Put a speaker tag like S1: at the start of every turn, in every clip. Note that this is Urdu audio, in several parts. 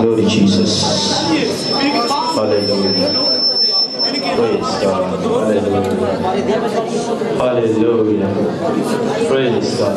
S1: Glory Jesus. Hallelujah. Praise God. Hallelujah. Hallelujah. Praise God.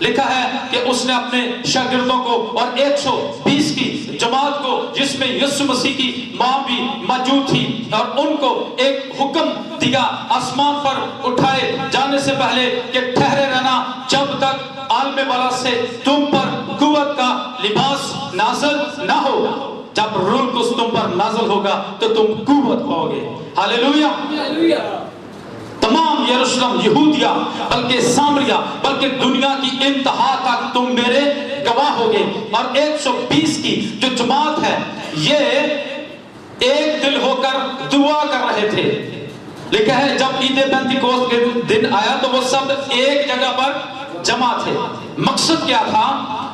S1: لکھا ہے کہ اس نے اپنے شاگردوں کو اور 120 کی جماعت کو جس میں یسوع مسیح کی ماں بھی موجود تھی اور ان کو ایک حکم دیا آسمان پر اٹھائے جانے سے پہلے کہ ٹھہرے رہنا جب تک عالم بالا سے تم پر قوت کا لباس نازل نہ ہو. جب روح القدس تم پر نازل ہوگا تو تم قوت پاؤ گے. ہاللیلویہ. تمام یروشلم، یہودیہ، بلکہ سامریہ، بلکہ دنیا کی انتہا تک تم میرے گواہ ہوگے. اور 120 کی جو جماعت ہے یہ ایک دل ہو کر دعا کر رہے تھے. لکھا ہے جب عید پینتیکوست کے دن آیا تو وہ سب ایک جگہ پر جمع تھے. مقصد کیا تھا؟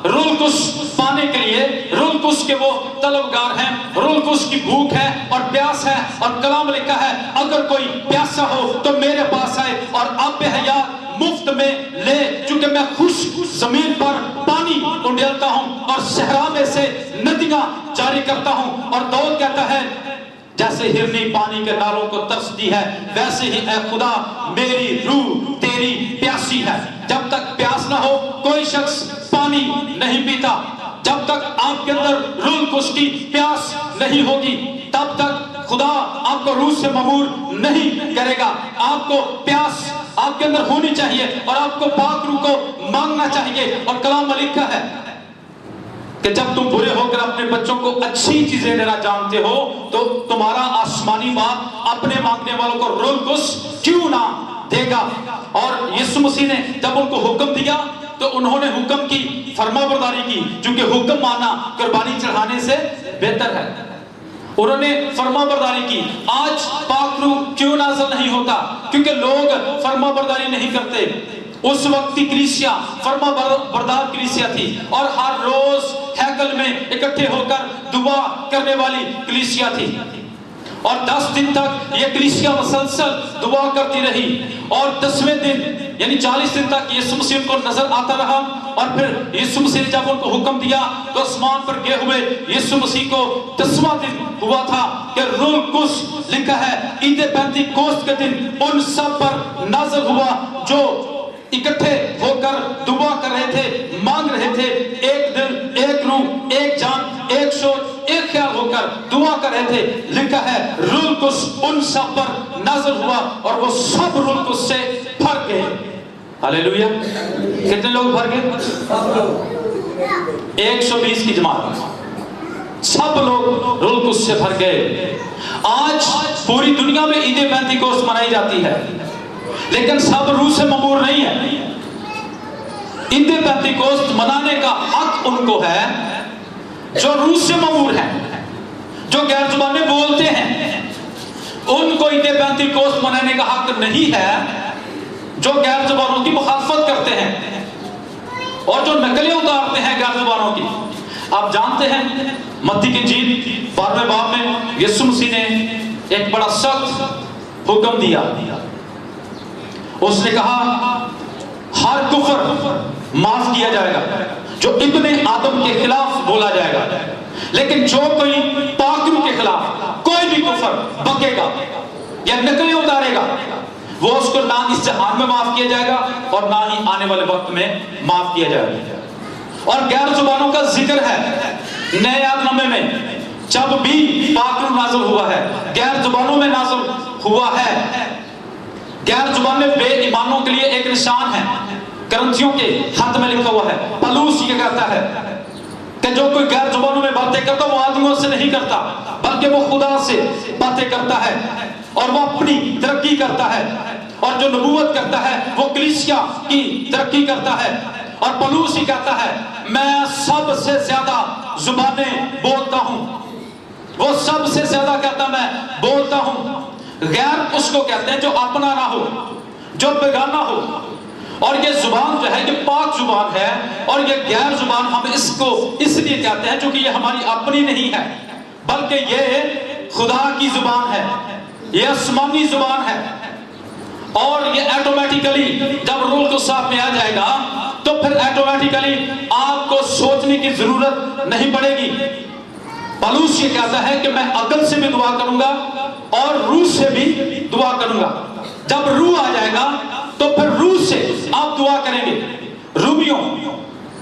S1: روح القدس پانے کے لیے. روح القدس کے وہ طلبگار ہیں، روح القدس کی بھوک ہے اور پیاس ہے. اور کلام لکھا ہے اگر کوئی پیاسا ہو تو میرے پاس آئے اور آب حیات مفت میں لے، چونکہ میں خشک زمین پر پانی انڈیلتا ہوں اور صحرا میں سے ندیاں جاری کرتا ہوں. اور داؤد کہتا ہے جیسے ہرنی پانی کے نالوں کو ترستی ہے ویسے ہی اے خدا میری روح تیری پیاسی ہے. جب تک پیاس نہ ہو کوئی شخص پانی نہیں پیتا. جب تک آپ کے اندر روح القدس کی پیاس نہیں ہوگی تب تک خدا آپ کو روح سے ممور نہیں کرے گا. آپ کو پیاس آپ کے اندر ہونی چاہیے اور آپ کو پاک روح کو مانگنا چاہیے. اور کلام میں لکھا ہے کہ جب تم برے ہو کر اپنے بچوں کو اچھی چیزیں دینا جانتے ہو تو تمہارا آسمانی باپ اپنے مانگنے والوں کو روح القدس کیوں نہ دے گا. اور یسوع مسیح نے جب ان کو حکم دیا تو انہوں نے حکم کی فرما برداری کی، کیونکہ حکم ماننا قربانی چڑھانے سے بہتر ہے. انہوں نے فرما برداری کی. آج پاک روح کیوں نازل نہیں ہوتا؟ کیونکہ لوگ فرما برداری نہیں کرتے. اس وقت کی کلیسیا فرما بردار کلیسیا تھی اور ہر روز ہیکل میں اکٹھے ہو کر دعا کرنے والی کلیسیا تھی. اور 10 دن تک یہ کلیسیا مسلسل دعا کرتی رہی. اور 10ویں دن یعنی 40 دن تک یسوع مسیح کو نظر آتا رہا. اور پھر یسوع مسیح نے جب ان کو حکم دیا تو آسمان پر گئے ہوئے یسوع مسیح کو 10واں دن ہوا تھا کہ روح القدس لکھا ہے عید پینتیکوست کے دن ان سب پر نازل ہوا جو اکٹھے ہو کر دعا کر رہے تھے، مانگ رہے تھے. ایک دل، ایک روح، ایک جان، ایک سوچ، ایک خیال ہو کر دعا کر رہے تھے. لکھا ہے روح القدس ان سب پر نازل ہوا اور وہ سب روح القدس سے بھر گئے. ہاللیلویہ. کتنے لوگ بھر گئے؟ 120 کی جماعت سب لوگ روح القدس سے بھر گئے. آج پوری دنیا میں عید پینتیکوست منائی جاتی ہے لیکن سب روح سے ممور نہیں ہے. عید پینتیکوست منانے کا حق ان کو ہے جو روح سے ممور ہیں، جو غیر زبانیں بولتے ہیں. ان کو عید پینتیکوست منانے کا حق نہیں ہے جو غیر زبانوں کی مخالفت کرتے ہیں اور جو نقلیں اتارتے ہیں غیر زبانوں کی. آپ جانتے ہیں متی کی انجیل 12ویں باب میں یسوع مسیح نے ایک بڑا سخت حکم دیا. اس نے کہا ہر کفر معاف کیا جائے گا جو ابن آدم کے خلاف بولا جائے گا، لیکن جو کوئی پاک روح کے خلاف کوئی بھی کفر بکے گا یا نقلیں اتارے گا وہ اس کو نہ اس جہان میں معاف کیا جائے گا اور نہ ہی آنے والے وقت میں معاف کیا جائے گا. اور غیر زبانوں کا ذکر ہے نئے عہد میں جب بھی پاک روح نازل ہوا ہے غیر زبانوں میں نازل ہوا ہے. غیر زبانیں بے ایمانوں کے لیے ایک نشان ہے. کرنتھیوں کے خط میں لکھا ہوا ہے پلوس یہ کہتا ہے کہ جو کوئی غیر زبانوں میں باتیں کرتا وہ آدمیوں سے نہیں کرتا بلکہ وہ خدا سے باتیں کرتا ہے اور وہ اپنی ترقی کرتا ہے. اور جو نبوت کرتا ہے وہ کلیسیا کی ترقی کرتا ہے. اور پلوس ہی کہتا ہے میں سب سے زیادہ زبانیں بولتا ہوں. وہ سب سے زیادہ کہتا میں بولتا ہوں. غیر اس کو کہتے ہیں جو اپنا نہ ہو، جو بیگانہ ہو. اور یہ زبان جو ہے یہ پاک زبان ہے اور یہ غیر زبان ہم اس کو اس لیے کہتے ہیں چونکہ یہ ہماری اپنی نہیں ہے بلکہ یہ خدا کی زبان ہے، یہ آسمانی زبان ہے. اور یہ ایٹومیٹیکلی جب روح کو صاحب میں آ جائے گا تو پھر ایٹومیٹیکلی آپ کو سوچنے کی ضرورت نہیں پڑے گی. پلوس یہ کہتا ہے کہ میں عقل سے بھی دعا کروں گا اور روح سے بھی دعا کروں گا. جب روح آ جائے گا تو پھر روح سے آپ دعا کریں گے. رومیوں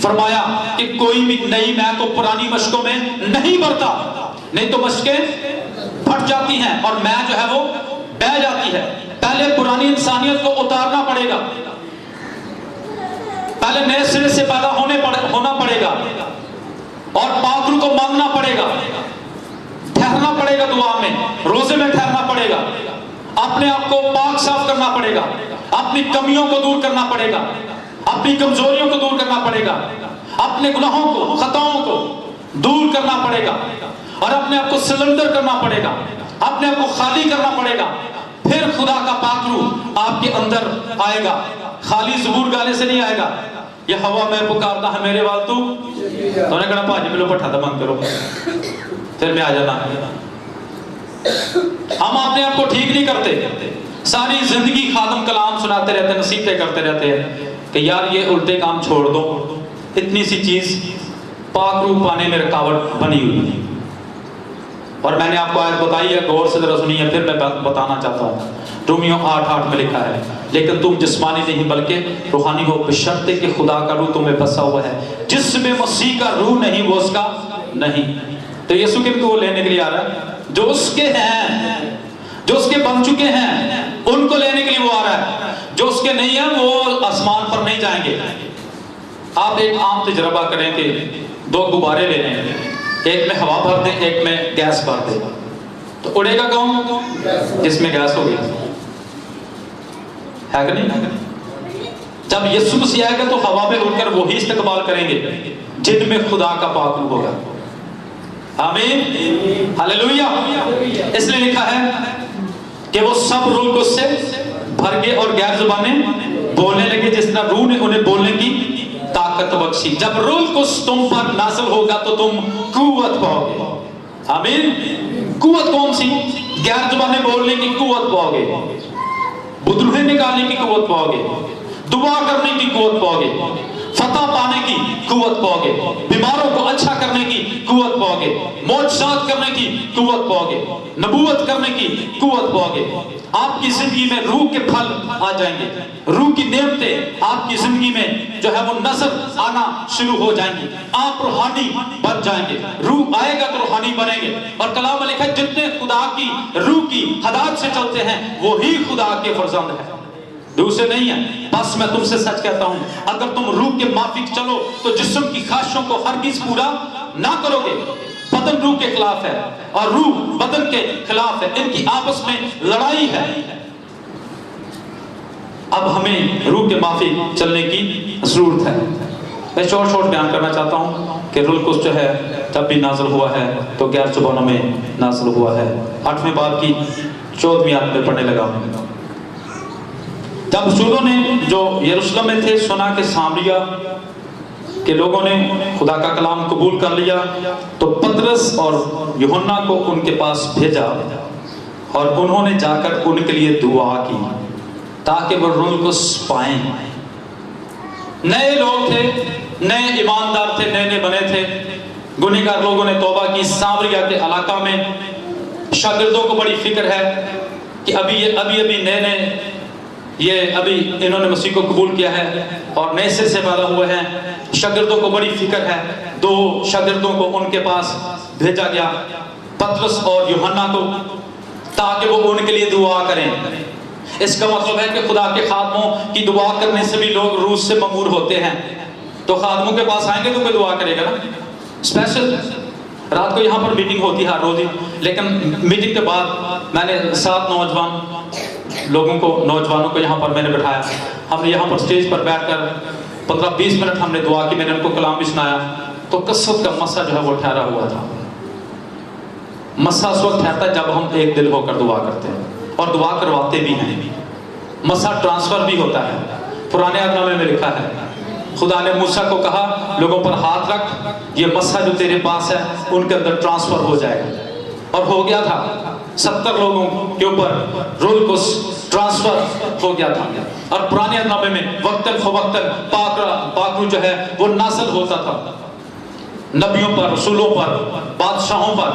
S1: فرمایا کہ کوئی بھی نئی میں کو پرانی مشقوں میں نہیں بڑھتا، نہیں تو مشقیں پھٹ جاتی ہیں اور میں جو ہے وہ بہ جاتی ہے۔ پہلے پرانی انسانیت کو اتارنا پڑے گا، پہلے نئے سرے سے پیدا ہونا پڑے گا اور پاک روح کو مانگنا پڑے گا، ٹھہرنا پڑے گا، دعا میں روزے میں ٹھہرنا پڑے گا، اپنے آپ کو پاک صاف کرنا پڑے گا، اپنی کمیوں کو دور کرنا پڑے گا، اپنی کمزوریوں کو دور کرنا پڑے گا، اپنے گناہوں کو خطاؤں کو دور کرنا پڑے گا اور اپنے آپ کو سلنڈر کرنا پڑے گا، اپنے آپ کو خالی کرنا پڑے گا۔ پھر خدا کا پاک روح آپ کے اندر آئے گا، خالی زبور گانے سے نہیں آئے گا۔ یہ ہوا میں پکارتا ہے میرے والتو، تو نے کہا پاجی ملو پٹھا دا بند کرو پھر میں آ جانا۔ ہم اپنے آپ کو ٹھیک نہیں کرتے، ساری زندگی خادم کلام سناتے رہتے ہیں، نصیحتیں کرتے رہتے ہیں کہ یار یہ الٹے کام چھوڑ دو۔ اتنی سی چیز پاک روح پانے میں رکاوٹ بنی ہوئی ہے، اور میں نے آپ کو آیت بتائی ہے، غور سے ذرا سنیے، پھر میں بتانا چاہتا ہوں۔ رومیو 8:8 میں لکھا ہے لیکن تم جسمانی نہیں بلکہ روحانی ہو، بشرطے کہ خدا کا روح تمہیں بسا ہوا ہے۔ جس میں مسیح کا روح نہیں وہ اس کا نہیں۔ تو یسوع کے کو لینے کے لیے آ رہا ہے، جو اس کے ہیں، جو اس کے بن چکے ہیں ان کو لینے کے لیے وہ آ رہا ہے، جو اس کے نہیں ہیں وہ آسمان پر نہیں جائیں گے۔ آپ ایک عام تجربہ کریں کہ 2 غبارے لے لیں، ایک میں ہوا بھر دیں ایک میں گیس بھر دیں، تو اڑے گا کون؟ جس میں گیس ہوگی، ہے کہ نہیں؟ جب یسوع مسیح آئے گا تو ہوا میں اڑ کر وہی استقبال کریں گے جن میں خدا کا پاک روح ہوگا۔ آمین، ہاللیلویہ۔ اس لیے لکھا ہے کہ وہ سب روح کو سے بھر گئے اور غیر زبانیں بولنے لگے جس طرح روح نے انہیں بولنے کی طاقت بخشی۔ جب روح القدس تم پر نازل ہوگا تو تم قوت پاؤ گے۔ آمین۔ قوت کون سی؟ غیر زبانیں بولنے کی قوت پاؤ گے، بدروہیں نکالنے کی قوت پاؤ گے، دعا کرنے کی قوت پاؤ گے، فتح پانے کی قوت پاؤ گے، بیماروں کو اچھا کرنے کی قوت پاؤ گے، معجزات کرنے کی قوت پاؤ گے، نبوت کرنے کی قوت پاؤ گے۔ آپ کی زندگی میں روح کے پھل آ جائیں گے، روح کی نعمتیں آپ کی زندگی میں جو ہے وہ نظر آنا شروع ہو جائیں گی، آپ روحانی بن جائیں گے۔ روح آئے گا تو روحانی بنیں گے، اور کلام میں لکھا ہے جتنے خدا کی روح کی ہدایت سے چلتے ہیں وہی خدا کے فرزند ہیں، دوسرے نہیں ہیں۔ بس میں تم سے سچ کہتا ہوں اگر تم روح کے موافق چلو تو جسم کی خواہشوں کو ہرگز پورا نہ کرو گے۔ بدن روح کے خلاف ہے اور روح بدن کے خلاف ہے، ان کی آپس میں لڑائی ہے۔ اب ہمیں روح کے موافق چلنے کی ضرورت ہے۔ میں شورٹ بیان کرنا چاہتا ہوں کہ روح القدس جو ہے جب بھی نازل ہوا ہے تو غیر زبانوں میں نازل ہوا ہے۔ 8ویں باب کی 14ویں آیت میں پڑھنے لگا ہوں۔ جب رسولوں نے جو یروشلم میں تھے سنا کہ سامریہ کہ لوگوں نے خدا کا کلام قبول کر لیا تو پطرس اور یوحنا کو ان کے پاس بھیجا اور انہوں نے جا کر ان کے لیے دعا کی تاکہ وہ روح القدس پائیں۔ نئے لوگ تھے، نئے ایماندار تھے، نئے بنے تھے، گنہگار لوگوں نے توبہ کی۔ سامریہ کے علاقہ میں شاگردوں کو بڑی فکر ہے کہ ابھی نئے یہ ابھی انہوں نے مسیح کو قبول کیا ہے اور نئے سر سے پیدا ہوئے ہیں۔ شاگردوں کو بڑی فکر ہے۔ 2 شاگردوں کو ان کے پاس بھیجا گیا، پطرس اور یوحنا کو، تاکہ وہ ان کے لیے دعا کریں۔ اس کا مطلب ہے کہ خدا کے خادموں کی دعا کرنے سے بھی لوگ روح سے ممور ہوتے ہیں، تو خادموں کے پاس آئیں گے تو کوئی دعا کرے گا نا۔ اسپیشل رات کو یہاں پر میٹنگ ہوتی ہے ہر روز ہی، لیکن میٹنگ کے بعد میں نے 7 نوجوانوں کو یہاں پر میں نے بٹھایا۔ ہم نے یہاں پر سٹیج پر بیٹھ کر 15-20 منٹ ہم نے دعا کی، میں نے ان کو کلام بھی سنایا۔ تو کثرت کا مسا جو ہے وہ ٹھہرا ہوا تھا۔ مسا اس وقت ٹھہرتا ہے جب ہم ایک دل ہو کر دعا کرتے ہیں اور دعا کرواتے بھی ہیں۔ مسا ٹرانسفر بھی ہوتا ہے۔ پرانے عہد نامے میں لکھا ہے خدا نے موسیٰ کو کہا لوگوں پر ہاتھ رکھ، یہ مسا جو تیرے پاس ہے ان کے اندر ٹرانسفر ہو جائے گا، اور ہو گیا تھا۔ 70 لوگوں کے اوپر روح القدس ٹرانسفر ہو گیا تھا۔ اور پرانے عہد نامے میں وقتاً فوقتاً پاک روح جو ہے وہ نازل ہوتا تھا، نبیوں پر، رسولوں پر، بادشاہوں پر،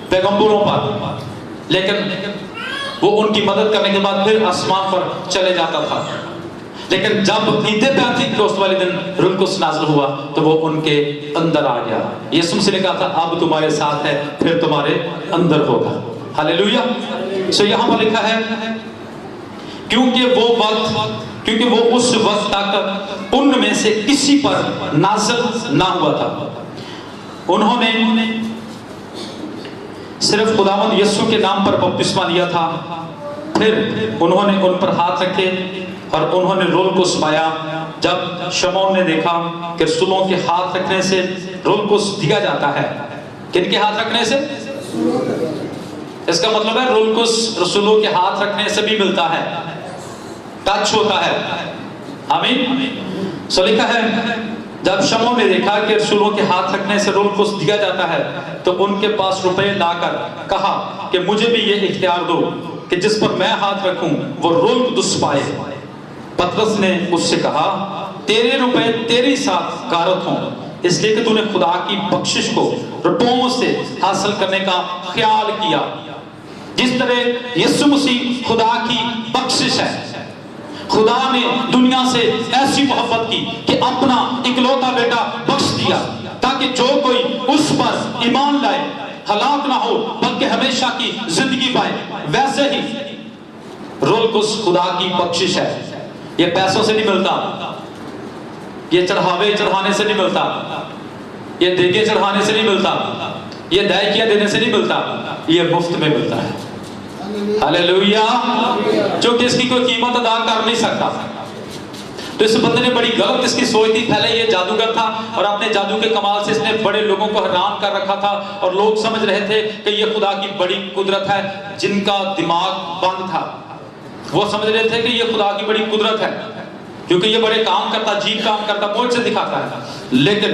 S1: پیغمبروں پر، لیکن وہ ان کی مدد کرنے کے بعد پھر آسمان پر چلے جاتا تھا۔ لیکن جب عید پینتیکوست والے دن روح القدس نازل ہوا تو وہ ان کے اندر آ گیا. یسوع مسیح نے کہا تھا اب تمہارے ساتھ ہے پھر تمہارے اندر ہوگا. ہاللیلویا. سو یہاں پر لکھا ہے کیونکہ وہ اس وقت تک ان میں سے کسی پر نازل نہ ہوا تھا. انہوں نے صرف خداوند یسوع کے نام پر بپتسمہ لیا تھا. پھر انہوں نے ان پر ہاتھ رکھے اور انہوں نے روح القدس پایا. جب شمعون نے دیکھا کہ رسولوں کے ہاتھ رکھنے سے روح القدس دیا جاتا ہے. کن کے ہاتھ رکھنے سے؟ اس کا مطلب ہے روح القدس رسولوں کے ہاتھ رکھنے سے بھی ملتا ہے، ٹچ ہوتا ہے. آمین. سو لکھا ہے جب شمعون نے دیکھا کہ رسولوں کے ہاتھ رکھنے سے روح القدس دیا جاتا ہے تو ان کے پاس روپے لا کر کہا کہ مجھے بھی یہ اختیار دو کہ جس پر میں ہاتھ رکھوں وہ روح القدس پائے. پطرس نے اس سے کہا تیرے روپے تیری ساتھ غارت ہوں، اس لیے کہ تو نے خدا کی بخشش کو روپوں سے حاصل کرنے کا خیال کیا. جس طرح یسوع مسیح خدا کی بخشش ہے. خدا نے دنیا سے ایسی محبت کی کہ اپنا اکلوتا بیٹا بخش دیا تاکہ جو کوئی اس پر ایمان لائے ہلاک نہ ہو بلکہ ہمیشہ کی زندگی پائے. ویسے ہی روح القدس خدا کی بخشش ہے. یہ پیسوں سے نہیں ملتا، یہ چڑھاوے چڑھانے سے نہیں ملتا، یہ دیگے چڑھانے سے نہیں ملتا، یہ دائیکیاں دینے سے نہیں ملتا، یہ مفت میں ملتا ہے. ہاللیلویا. جو کہ اس کی کوئی قیمت ادا کر نہیں سکتا. تو اس بندے نے بڑی غلط اس کی سوچ تھی. پہلے یہ جادوگر تھا اور اپنے جادو کے کمال سے اس نے بڑے لوگوں کو حیران کر رکھا تھا اور لوگ سمجھ رہے تھے کہ یہ خدا کی بڑی قدرت ہے. جن کا دماغ بند تھا وہ سمجھ رہے تھے کہ یہ خدا کی بڑی قدرت ہے کیونکہ یہ بڑے کام کرتا، عجیب کام کرتا، معجزے دکھاتا ہے. لیکن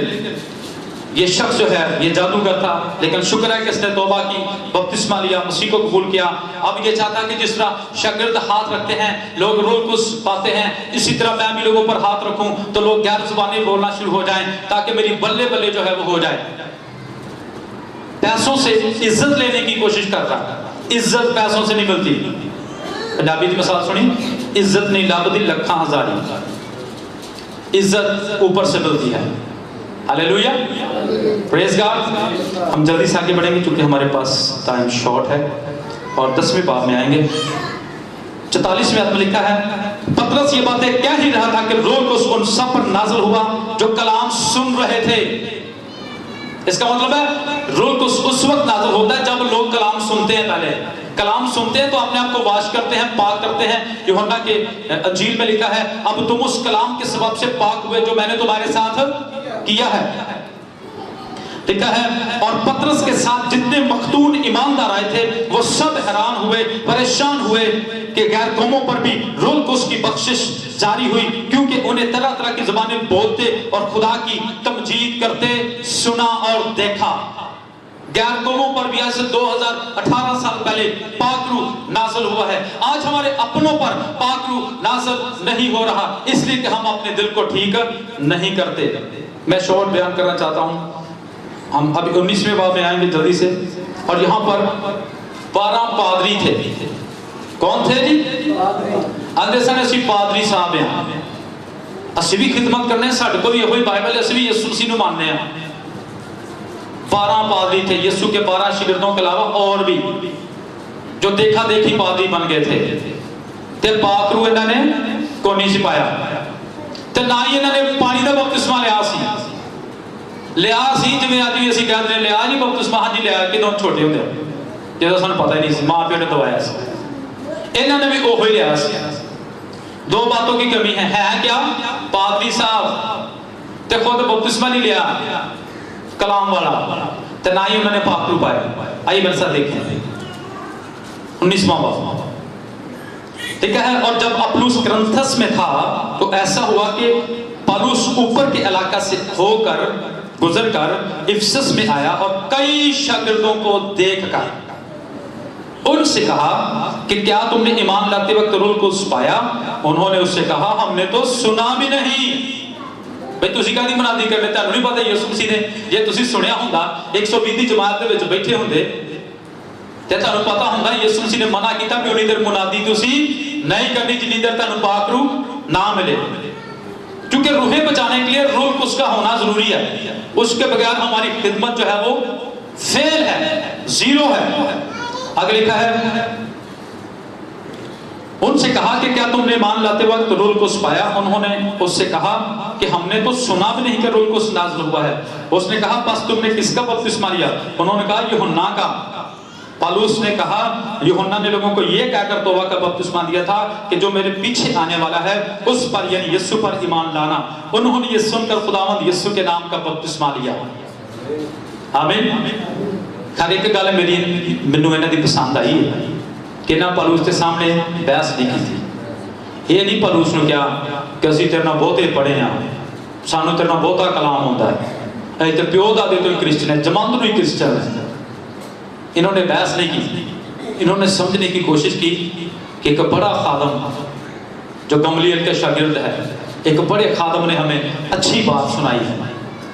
S1: یہ شخص جو ہے یہ جادوگر تھا. لیکن شکر ہے کہ اس نے توبہ کی، بپتسمہ لیا، مسیح کو قبول کیا. اب یہ چاہتا ہے کہ جس طرح شاگرد ہاتھ رکھتے ہیں لوگ روح القدس پاتے ہیں، اسی طرح میں بھی لوگوں پر ہاتھ رکھوں تو لوگ غیر زبانی بولنا شروع ہو جائیں تاکہ میری بلے بلے جو ہے وہ ہو جائے. پیسوں سے عزت لینے کی کوشش کر رہا ہے. عزت پیسوں سے نہیں ملتی. پنجابی کی مثال سنی، عزت نہیں لابدی لکھاں ہزاری. عزت اوپر سے ملتی ہے. ہاللیلویا. پریز گاڈ. ہم جلدی سے آگے بڑھیں گے کیونکہ ہمارے پاس ٹائم شارٹ ہے اور 10ویں باب میں آئیں گے. 44ویں آیت میں لکھا ہے پطرس یہ باتیں کہہ ہی رہا تھا کہ روح القدس ان سب پر نازل ہوا جو کلام سن رہے تھے. اس کا مطلب ہے روح القدس اس وقت نازل ہوتا ہے جب لوگ کلام سنتے ہیں. پہلے کلام سنتے ہیں تو اپنے آپ کو واش کرتے ہیں، پاک کرتے ہیں. یوحنا کے انجیل میں لکھا ہے اب تم اس کلام کے سبب سے پاک ہوئے جو میں نے تمہارے ساتھ کیا ہے. لکھا ہے اور پطرس کے ساتھ جتنے مختون ایماندار آئے تھے وہ سب حیران ہوئے، پریشان ہوئے کہ غیر قوموں پر بھی روح القدس کی بخشش جاری ہوئی کیونکہ انہیں طرح طرح کی زبانیں بولتے اور خدا کی تمجید کرتے سنا اور دیکھا. غیر قوموں پر بھی ایسے 2018 سال پہلے پاک روح نازل ہوا ہے. آج ہمارے اپنوں پر پاک روح نازل نہیں ہو رہا اس لیے کہ ہم اپنے دل کو ٹھیک نہیں کرتے. میں شارٹ بیان کرنا چاہتا ہوں. ہم ابھی 19ویں باب میں آئیں گے جلدی سے. اور یہاں پر 12 پادری تھے. کون تھے جی؟ آندے سن اسی پادری صاحب ہیں. اسی بھی خدمت کرنے ساڈے کو بھی یہ بائبل اسی بھی یسوع مسیح نو ماننے ہیں. 12 پادری تھے. یسوع کے 12 شاگردوں کے علاوہ اور بھی جو دیکھا دیکھی پادری بن گئے تھے. تے پاک روح انہوں نے کونی سی پایا تے نہ ہی انہوں نے پانی دا بپتسمہ لیا سی جی آج بھی اسی کہتے ہیں لیا جی بپتسمہ. ہاں جی لیا کدوں چھوٹے ہوتے جدو سانو پتہ ہی نہیں سی، ماں پیو نے دوایا سی. انہوں نے بھی وہی لیا سی. 2 باتوں کی کمی ہے کیا؟ پادری صاحب تے خود بپتسمہ نہیں لیا کلام والا تے نہ ہی انہوں نے پاک روح پایا. آئیے میرے ساتھ دیکھیں 19واں باب. ٹھیک ہے. اور جب اپلوس کرنتھس میں تھا تو ایسا ہوا کہ پالوس اوپر کے علاقہ سے ہو کر گزر کر افسس میں آیا اور کئی شاگردوں کو دیکھ کر ان سے کہا کہ کیا تم نے ایمان لاتے وقت روح القدس پایا؟ انہوں نے اس سے کہا ہم نے تو سنا بھی نہیں. بھئی تسی کہدی منادی کرنے تانوں نہیں پتہ یسوع مسیح نے جے تسی سنیا ہوندا 120 جماعت دے وچ بیٹھے ہوندے تے تانوں پتہ ہوندا یسوع مسیح نے منع کیتا کہ اونی دیر منادی تسی نہیں کرنی جنی دیر تانوں پاک روح نہ ملے، کیونکہ روحیں بچانے کے لیے روح القدس کا ہونا ضروری ہے. اس کے بغیر ہماری خدمت جو ہے وہ فیل ہے، زیرو ہے. آگے لکھا ہے ان سے کہا کہ کیا تم نے ایمان لاتے وقت روح القدس پایا؟ انہوں نے اس سے کہا کہ ہم نے تو سنا بھی نہیں کہ روح القدس نازل ہوا ہے. اس نے کہا پس تم نے کس کا بپتسمہ لیا؟ انہوں نے کہا یوحنا کا. پالوس نے کہا یوحنا نے لوگوں کو یہ کہہ کر توبہ کا بپتسمہ دیا تھا کہ جو میرے پیچھے آنے والا ہے اس پر یعنی یسوع پر ایمان لانا. انہوں نے یہ سن کر خداوند یسوع کے نام کا بپتسمہ لیا. آمین. خیر ایک گل مینوں انہاں دی پسند آئی ہے کہ نہ پالوس کے سامنے بحث نہیں کی تھی. یہ نہیں پالوس نے کیا کہ اسی تیرے نال بہتے پڑھے ہیں، سانو تیرے نال بہتا کلام ہوتا ہے، اے تے پیو دادے تو ہی کرسچن ہے، جماندر ہی کرسچن ہے. انہوں نے بحث نہیں کی. انہوں نے سمجھنے کی کوشش کی کہ ایک بڑا خادم جو گملیل کے شاگرد ہے، ایک بڑے خادم نے ہمیں اچھی بات سنائی ہے،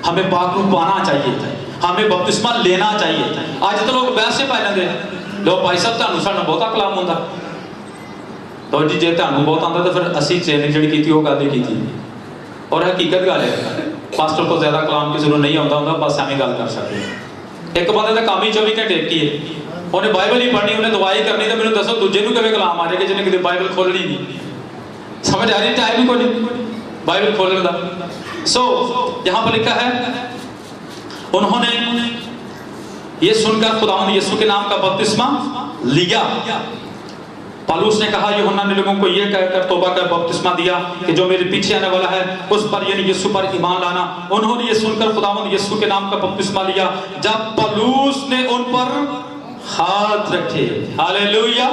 S1: ہمیں پاک روح پانا چاہیے تھا، ہمیں بپتسمہ لینا چاہیے تھا. آج تو لوگ بحث سے پائے لیندے لو بھائی صاحب تانوں ساڈا بہتا کلام ہوندا تو جی جے تانوں بہت آندا تو پھر اسی ٹریننگ جڑی کیتی وہ گل ہی کیتی. اور حقیقت گل ہے پاسٹر کو زیادہ کلام کی ضرورت نہیں ہوندا بس ایویں گل کر سکتے ہیں. ایک بندے دا کام ہی 24 گھنٹے کی ہے، انہیں بائبل ہی پڑھنی، انہیں دعائی کرنی، تو مینوں دسو دوجے نوں کیویں کلام آ جائے گا جنہیں کدی بائبل کھولنی نہیں. سمجھ آ رہی؟ ٹائم ہی کوئی نہیں بائبل کھولنے دا. سو یہاں پر لکھا ہے انہوں نے یہ سن کر خداوند یسوع کے نام کا بپتسمہ لیا. پالوس نے کہا یوحنا نے لوگوں کو یہ کہہ کر توبہ کا بپتسمہ دیا کہ جو میرے پیچھے آنے والا ہے اس پر یعنی یسوع پر ایمان لانا. انہوں نے یہ سن کر خداوند یسوع کے نام کا بپتسمہ لیا. جب پالوس نے ان پر ہاتھ رکھے، ہاللیلویہ،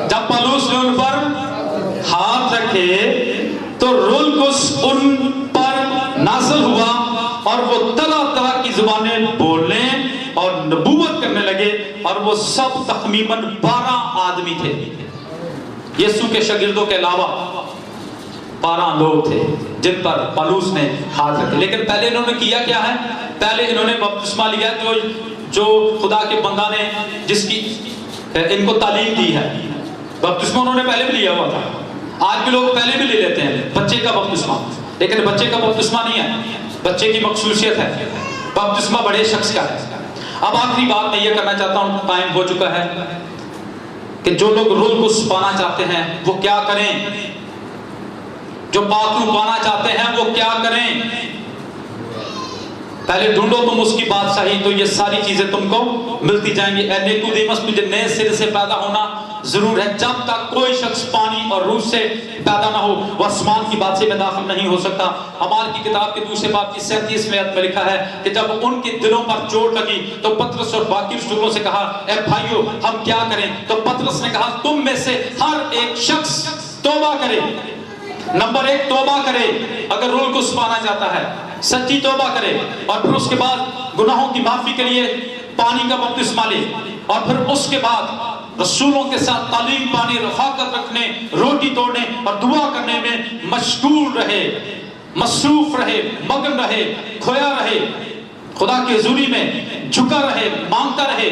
S1: جب پالوس نے ان پر ہاتھ رکھے تو روح القدس ان پر نازل ہوا اور وہ طرح طرح کی زبانیں بولنے اور نبوت کرنے لگے. اور وہ سب تخمیماً 12 آدمی تھے. یسوع کے شاگردوں کے علاوہ 12 لوگ تھے جن پر پالوس نے ہاتھ رکھے. لیکن پہلے انہوں نے کیا کیا ہے؟ پہلے انہوں نے بپتسمہ لیا جو خدا کے بندہ نے جس کی ان کو تعلیم دی ہے. بپتسمہ انہوں نے پہلے بھی لیا ہوا تھا. آج بھی لوگ پہلے بھی لے لیتے ہیں بچے کا بپتسمہ، لیکن بچے کا بپتسمہ نہیں ہے. بچے کی مخصوصیت ہے، بپتسمہ بڑے شخص کا ہے. اب آخری بات میں یہ کرنا چاہتا ہوں، ٹائم ہو چکا ہے، کہ جو لوگ روح القدس پانا چاہتے ہیں وہ کیا کریں؟ جو پاک روح پانا چاہتے ہیں وہ کیا کریں؟ پہلے ڈھونڈو تم اس کی بادشاہی تو یہ ساری چیزیں تم کو ملتی جائیں گی. اے نیکودیمس تجھے نئے سرے سے پیدا ہونا ضرور ہے. جب تک کوئی شخص پانی اور روح سے پیدا نہ ہو وہ آسمان کی بادشاہی میں داخل نہیں ہو سکتا. اعمال کی کتاب کے دوسرے باب کی 37ویں آیت میں لکھا ہے کہ جب ان کے دلوں پر چوٹ لگی تو پطرس اور باقی رسولوں سے کہا اے بھائیو ہم کیا کریں؟ تو پطرس نے کہا تم میں سے ہر ایک شخص توبہ کرے. نمبر 1 توبہ کرے. اگر روح القدس پانا چاہتا ہے سچی توبہ کرے اور پھر اس کے بعد گناہوں کی معافی کے لیے پانی کا بپتسمہ لے اور پھر اس کے بعد رسولوں کے ساتھ تعلیم پانے، رفاقت رکھنے، روٹی توڑنے اور دعا کرنے میں مشغول رہے، مصروف رہے، مگن رہے، کھویا رہے، خدا کی حضوری میں جھکا رہے، مانگتا رہے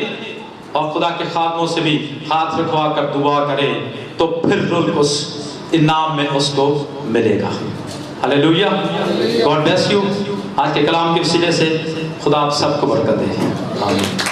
S1: اور خدا کے خادموں سے بھی ہاتھ رکھوا کر دعا کرے تو پھر روح القدس انعام میں اس کو ملے گا. ہاللیلویہ. God bless you. آج کے کلام کے وسیلے سے خدا آپ سب کو برکت دے. آمین.